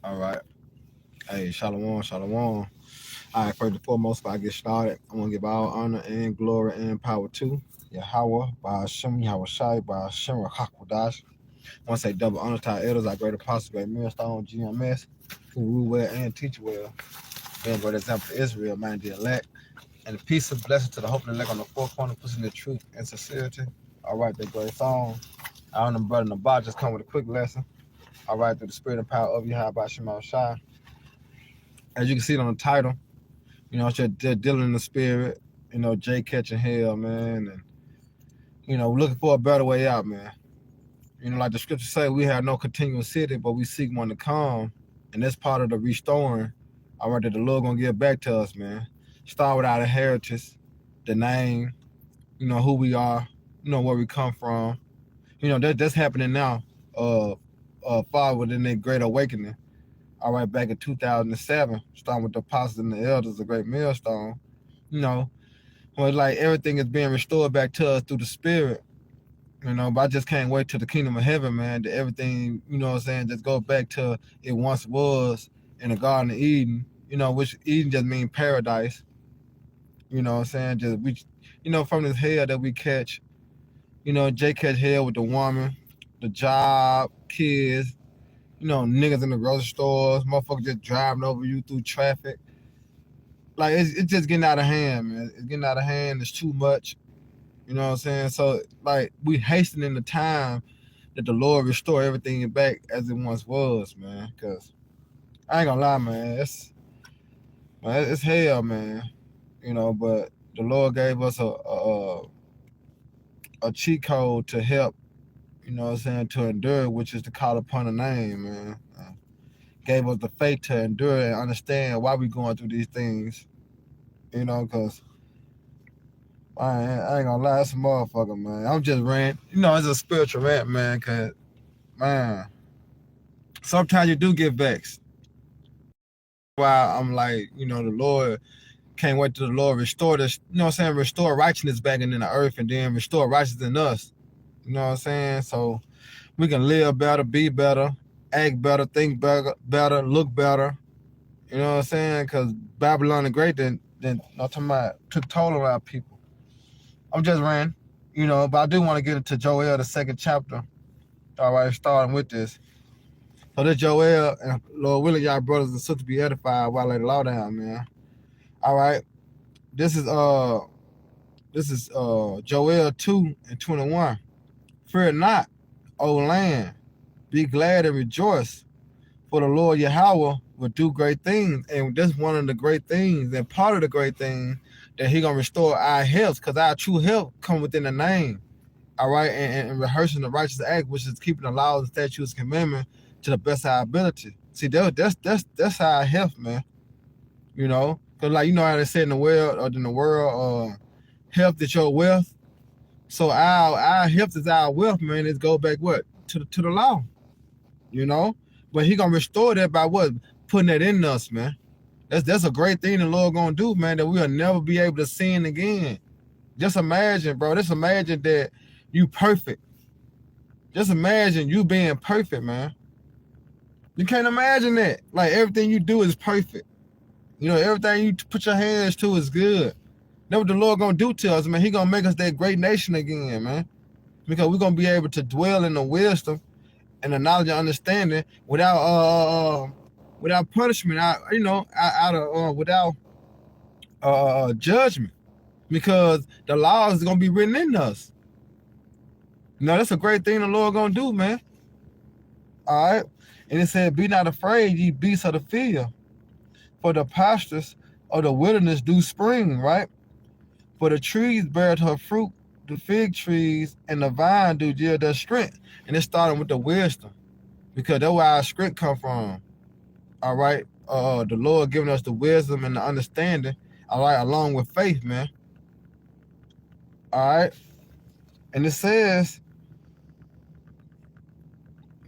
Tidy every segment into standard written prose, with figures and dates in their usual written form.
All right. Hey, shalom, shalom. All right, first and foremost, before I get started, I want to give all honor and glory and power to Yahweh, by Hashem, Yahweh Shai, by Hashem, Hakwadash. I want to say double honor to our elders, our great apostles, great millstone, GMS, who rule well and teach well. Being a great example to Israel, man, the elect. And the peace and blessing to the hope and elect on the four corners, pushing the truth and sincerity. All right, that great song. I don't know, brother in the box just come with a quick lesson. All right, through the spirit and power of Yahweh, by Hashem, Yahweh Shai. As you can see it on the title, it's just dealing in the spirit, Jay catching hell, man, and, looking for a better way out, man. Like the scriptures say, we have no continuous city, but we seek one to come, and that's part of the restoring, all right, that the Lord gonna give back to us, man. Start with our heritage, the name, who we are, where we come from. That's happening now, far within that great awakening. All right, back in 2007, starting with the apostles and the elders, the great millstone, when like everything is being restored back to us through the spirit, but I just can't wait till the kingdom of heaven, man, that everything, just go back to it once was in the Garden of Eden, which Eden just means paradise, just we, from this hell that we catch, Jay catch hell with the woman, the job, kids, niggas in the grocery stores, motherfuckers just driving over you through traffic. Like, it's just getting out of hand, man. It's getting out of hand. It's too much. You know what I'm saying? So, like, we hastening the time that the Lord restore everything back as it once was, man. Because I ain't gonna lie, man. It's hell, man. But the Lord gave us a cheat code to help, to endure, which is to call upon a name, man. Gave us the faith to endure and understand why we going through these things, because I ain't gonna lie, it's a motherfucker, man. I'm just ranting. It's a spiritual rant, man, because, man, sometimes you do get vexed. Why I'm like, the Lord, can't wait till the Lord restore this, restore righteousness back in the earth and then restore righteousness in us. You know what I'm saying? So we can live better, be better, act better, think better, look better. You know what I'm saying? Because Babylon the Great I'm talking about, took toll on our people. I'm just ranting, but I do want to get into Joel, the second chapter. All right, starting with this. So this Joel, and Lord willing, y'all brothers and sisters be edified while they law down, man. All right. This is Joel 2:21. Fear not, O land, be glad and rejoice, for the Lord Yahweh will do great things. And that's one of the great things, and part of the great thing, that he gonna restore our health, because our true health come within the name. All right, and rehearsing the righteous act, which is keeping the laws and statutes and commandments to the best of our ability. See, that's our health, man. Because like how they say in the world, health is your wealth. So our health is our wealth, man. It go back what? To the law. But he gonna restore that by what? Putting that in us, man. That's a great thing the Lord gonna do, man, that we'll never be able to sin again. Just imagine, bro. Just imagine that you perfect. Just imagine you being perfect, man. You can't imagine that. Like, everything you do is perfect. Everything you put your hands to is good. That's what the Lord gonna do to us, man. He gonna make us that great nation again, man. Because we're gonna be able to dwell in the wisdom and the knowledge and understanding without punishment, without judgment. Because the laws is gonna be written in us. That's a great thing the Lord gonna do, man. All right. And it said, be not afraid, ye beasts of the field, for the pastures of the wilderness do spring, right? For the trees bear her fruit, the fig trees and the vine do yield their strength. And it's starting with the wisdom, because that's where our strength come from. All right. The Lord giving us the wisdom and the understanding, all right, along with faith, man. All right. And it says,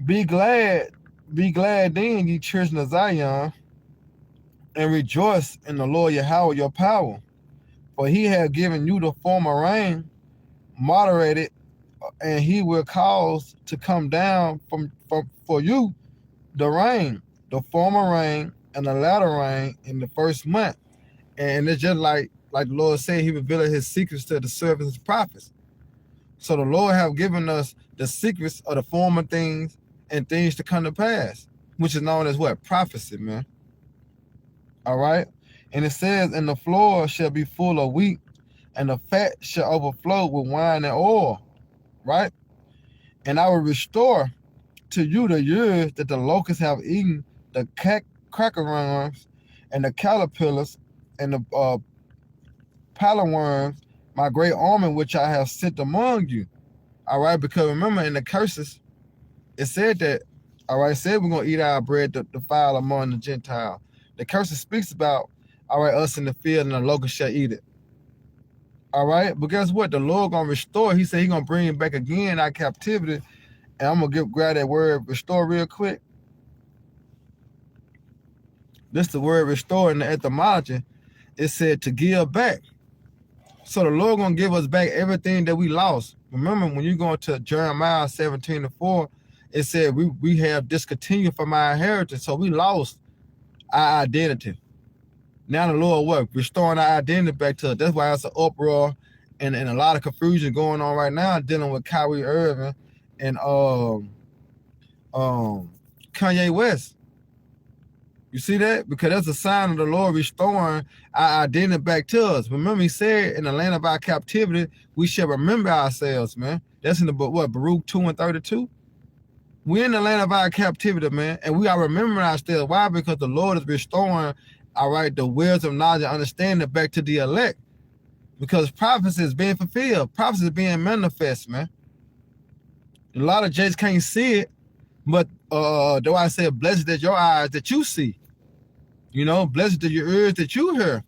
be glad then, ye children of Zion, and rejoice in the Lord Yahweh your power. For he hath given you the former rain, moderated, and he will cause to come down for you the rain the former rain and the latter rain in the first month. And it's just like the Lord said, He revealed His secrets to the servants and prophets. So the Lord have given us the secrets of the former things and things to come to pass, which is known as what? Prophecy, man. All right? And it says, and the floor shall be full of wheat, and the fat shall overflow with wine and oil, right? And I will restore to you the years that the locusts have eaten, the crackerworms, and the caterpillars, and the palmerworms, my great army which I have sent among you. All right, because remember in the curses, it said that, all right, it said we're going to eat our bread to defile among the Gentiles. The curses speaks about, all right, us in the field and the locusts shall eat it. All right, but guess what? The Lord going to restore. He said He going to bring it back again our captivity. And I'm going to grab that word restore real quick. This the word restore in the etymology. It said to give back. So the Lord gonna give us back everything that we lost. Remember when you go into Jeremiah 17:4, it said we have discontinued from our inheritance, so we lost our identity. Now the Lord what? Restoring our identity back to us. That's why it's an uproar and a lot of confusion going on right now dealing with Kyrie Irving and Kanye West. You see that? Because that's a sign of the Lord restoring our identity back to us. Remember, He said, in the land of our captivity, we shall remember ourselves, man. That's in the book, what, Baruch 2:32? We're in the land of our captivity, man, and we are remembering ourselves. Why? Because the Lord is restoring, all right, the wisdom, knowledge, and understanding back to the elect. Because prophecy is being fulfilled. Prophecy is being manifest, man. A lot of Jays can't see it, but though I said, blessed is your eyes that you see. You know, blessed are your ears that you hear.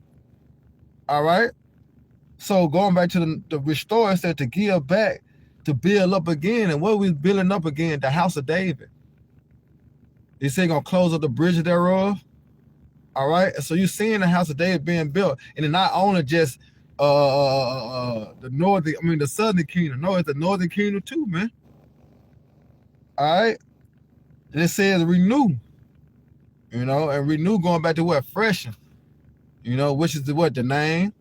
All right? So going back to the restore, it said to give back, to build up again. And what are we building up again? The house of David. He said going to close up the bridge thereof. All right? So you're seeing the house of David being built. And it's not only just the southern kingdom. No, it's the northern kingdom too, man. All right? And it says renew. You know, and renew going back to what? Freshen. You know, which is the name.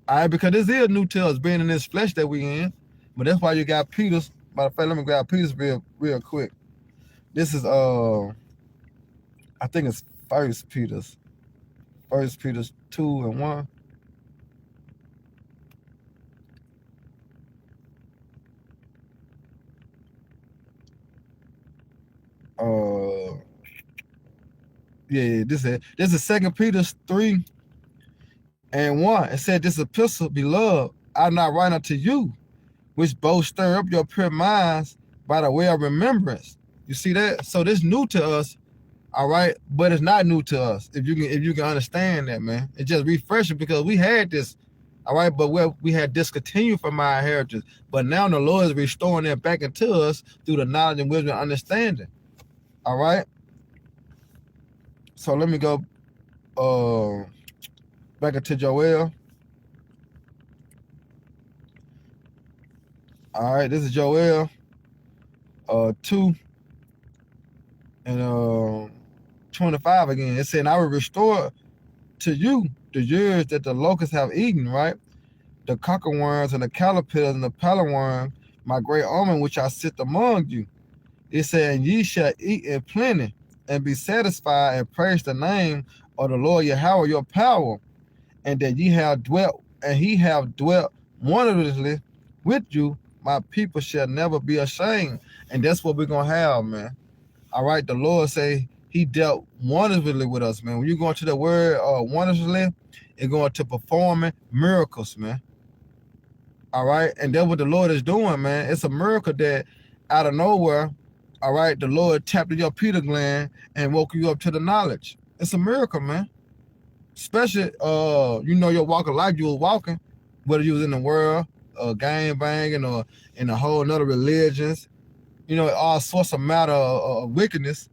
All right, because this is new to us being in this flesh that we in. But that's why you got Peter's. Matter of fact, let me grab Peter's real quick. This is I think it's First Peter's 2:1. Yeah, this is 2 Peter 3:1. It said, this epistle, beloved, I not write unto you, which both stir up your pure minds by the way of remembrance. You see that? So this new to us, all right, but it's not new to us. If you can understand that, man, it's just refreshing because we had this, all right, but we had discontinued from our heritage. But now the Lord is restoring that back into us through the knowledge and wisdom and understanding. All right. So let me go back into Joel. All right, this is Joel 2 and 25 again. It said, I will restore to you the years that the locusts have eaten, right? The cockerworms and the caterpillars and the palmerworm, my great army which I sent among you. It said, and ye shall eat in plenty and be satisfied and praise the name of the Lord Yahweh, your power, and that ye have dwelt, and He have dwelt wondrously with you. My people shall never be ashamed. And that's what we're going to have, man. All right, the Lord say He dealt wonderfully with us, man. When you go into the word wondrously, it's going to performing miracles, man. All right, and that's what the Lord is doing, man. It's a miracle that out of nowhere, all right, the Lord tapped in your pineal gland and woke you up to the knowledge. It's a miracle, man. Especially, your walk of life you were walking, whether you was in the world, gang banging, or in a whole nother religions, all sorts of matter of wickedness.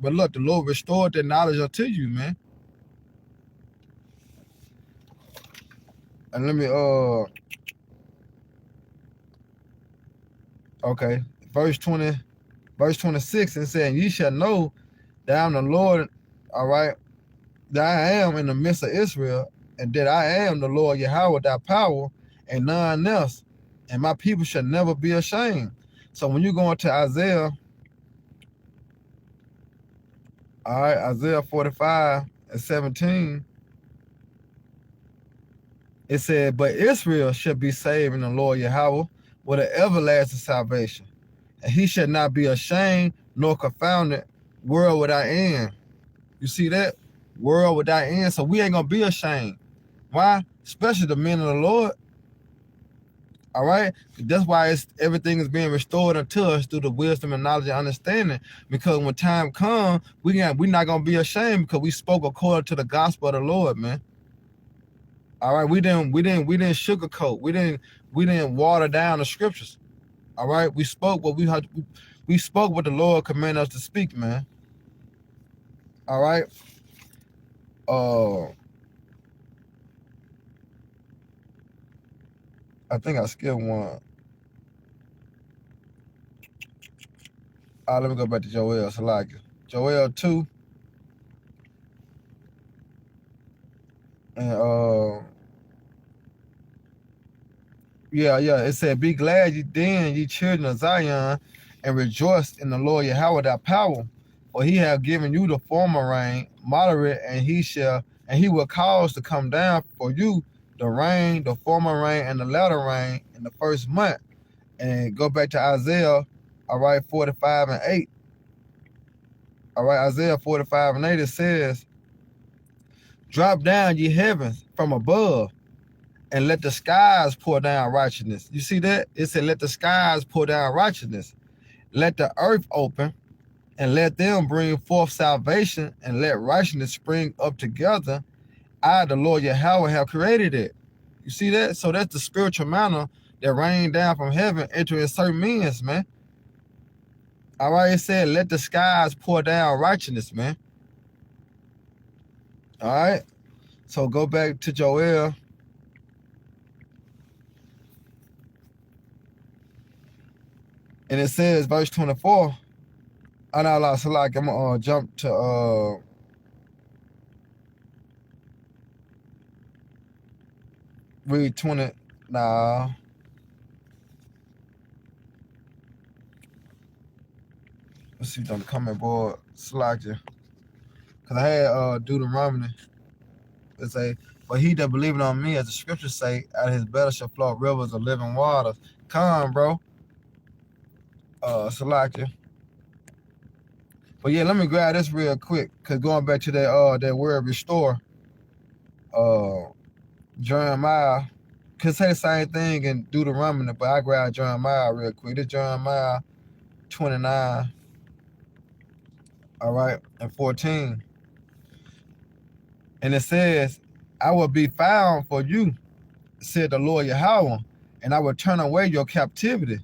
But look, the Lord restored that knowledge unto you, man. And let me, okay, verse 26, it said, ye shall know that I'm the Lord, all right, that I am in the midst of Israel, and that I am the Lord Yahweh, thy power, and none else. And my people shall never be ashamed. So when you go into Isaiah, all right, Isaiah 45:17, it said, but Israel shall be saved in the Lord Yahweh with an everlasting salvation. And he shall not be ashamed nor confounded, world without end. You see that? World without end. So we ain't going to be ashamed. Why? Especially the men of the Lord. All right? That's why everything is being restored unto us through the wisdom and knowledge and understanding. Because when time comes, we're not going to be ashamed because we spoke according to the gospel of the Lord, man. All right? We didn't sugarcoat. We didn't water down the scriptures. All right? We spoke what we spoke what the Lord commanded us to speak, man. All right? I think I skipped one. Let me go back to Joel. Salakia. Joel 2. And it said, be glad ye children of Zion, and rejoice in the Lord Yahweh thy power, for he hath given you the former rain, moderate, and he will cause to come down for you the rain, the former rain, and the latter rain in the first month. And go back to Isaiah, all right, 45:8. All right, Isaiah 45:8, it says, drop down ye heavens from above, and let the skies pour down righteousness. You see that? It said, let the skies pour down righteousness. Let the earth open, and let them bring forth salvation, and let righteousness spring up together. I, the Lord Yahweh, have created it. You see that? So that's the spiritual manna that rained down from heaven entering certain means, man. All right, it said, let the skies pour down righteousness, man. All right? So go back to Joel. And it says, verse 24. I'm gonna jump to read 20. Nah. Let's see on the comment board. Salakia. Because I had Deuteronomy. It say, but he that believeth on me, as the scriptures say, out of his belly shall flow rivers of living waters. Come, bro. Salakia. But yeah, let me grab this real quick. Because going back to that word restore, Jeremiah, could say the same thing in Deuteronomy, but I grab Jeremiah real quick. This Jeremiah 29, all right, and 14. And it says, I will be found for you, said the Lord Yahweh, and I will turn away your captivity,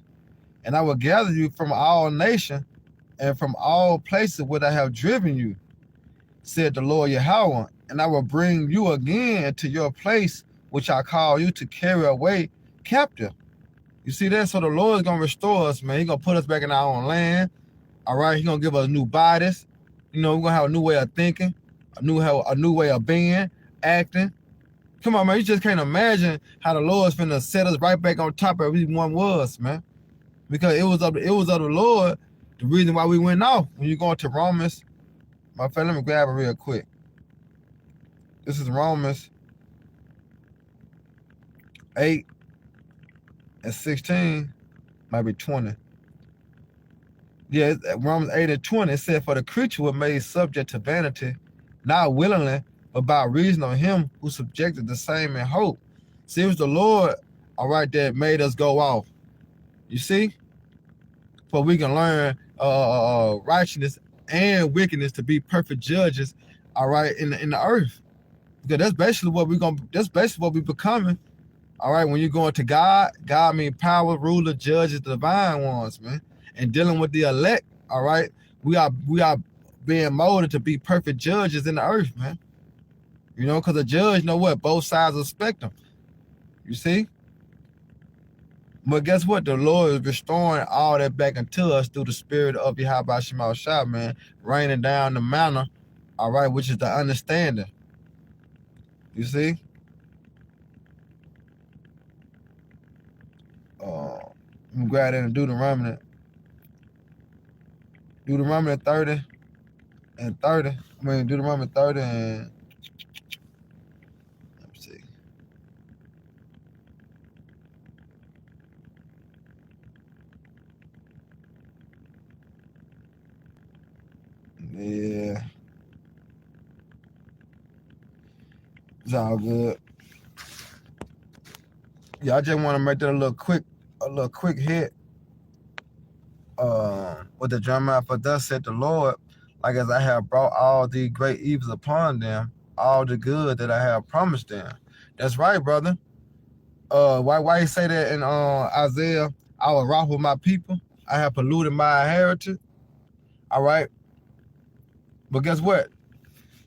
and I will gather you from all nations and from all places where I have driven you, said the Lord Yahweh, and I will bring you again into your place which I call you to carry away captive. You see that? So the Lord is going to restore us, man. He's going to put us back in our own land. All right? He's going to give us new bodies. You know, we're going to have a new way of thinking, a new way of being, acting. Come on, man. You just can't imagine how the Lord's finna set us right back on top of where we one was, man. Because it was of the Lord, the reason why we went off. When you go into Romans, my friend, let me grab it real quick. This is Romans 8 and 16, might be 20. Yeah, Romans 8 and 20, it said, for the creature was made subject to vanity, not willingly, but by reason of him who subjected the same in hope. See, it was the Lord, all right, that made us go off. You see? For we can learn righteousness and wickedness to be perfect judges, all right, in the earth. Because that's basically what we're becoming. All right, when you're going to God means power, ruler, judges, the divine ones, man. And dealing with the elect, all right, we are being molded to be perfect judges in the earth, man. You know, because a judge know what? Both sides of the spectrum. You see? But guess what? The Lord is restoring all that back into us through the spirit of Yahweh Shema Shah, man, raining down the manna, all right, which is the understanding. You see? Let me grab that and Deuteronomy 30 and 30. I mean, Deuteronomy 30 and, let me see. Yeah. It's all good. Yeah, I just want to make that a little quick hit. With the drum out, for thus said the Lord, like as I have brought all the great evils upon them, all the good that I have promised them. That's right, brother. Why you say that in Isaiah? I will wroth with my people. I have polluted my inheritance. All right. But guess what?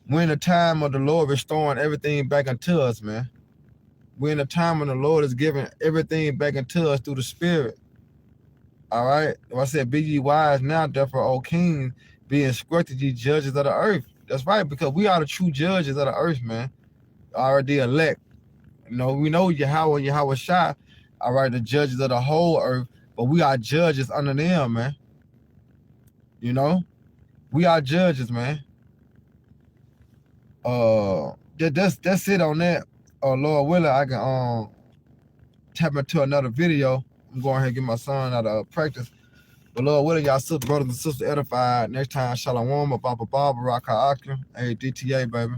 We're in the time of the Lord restoring everything back unto us, man. We're in the time when the Lord is giving everything back unto us through the Spirit. All right. I said, be ye wise now, therefore, O king, be instructed, ye judges of the earth. That's right, because we are the true judges of the earth, man. Are the elect. You know, we know Yahweh Shai, all right, the judges of the whole earth, but we are judges under them, man. You know? We are judges, man. That's it on that. Lord willing, I can tap into another video. I'm going ahead and get my son out of practice. But Lord willing, y'all brothers and sisters edified. Next time, Shalom, Baba Baba, Raka Akim, hey, DTA, baby.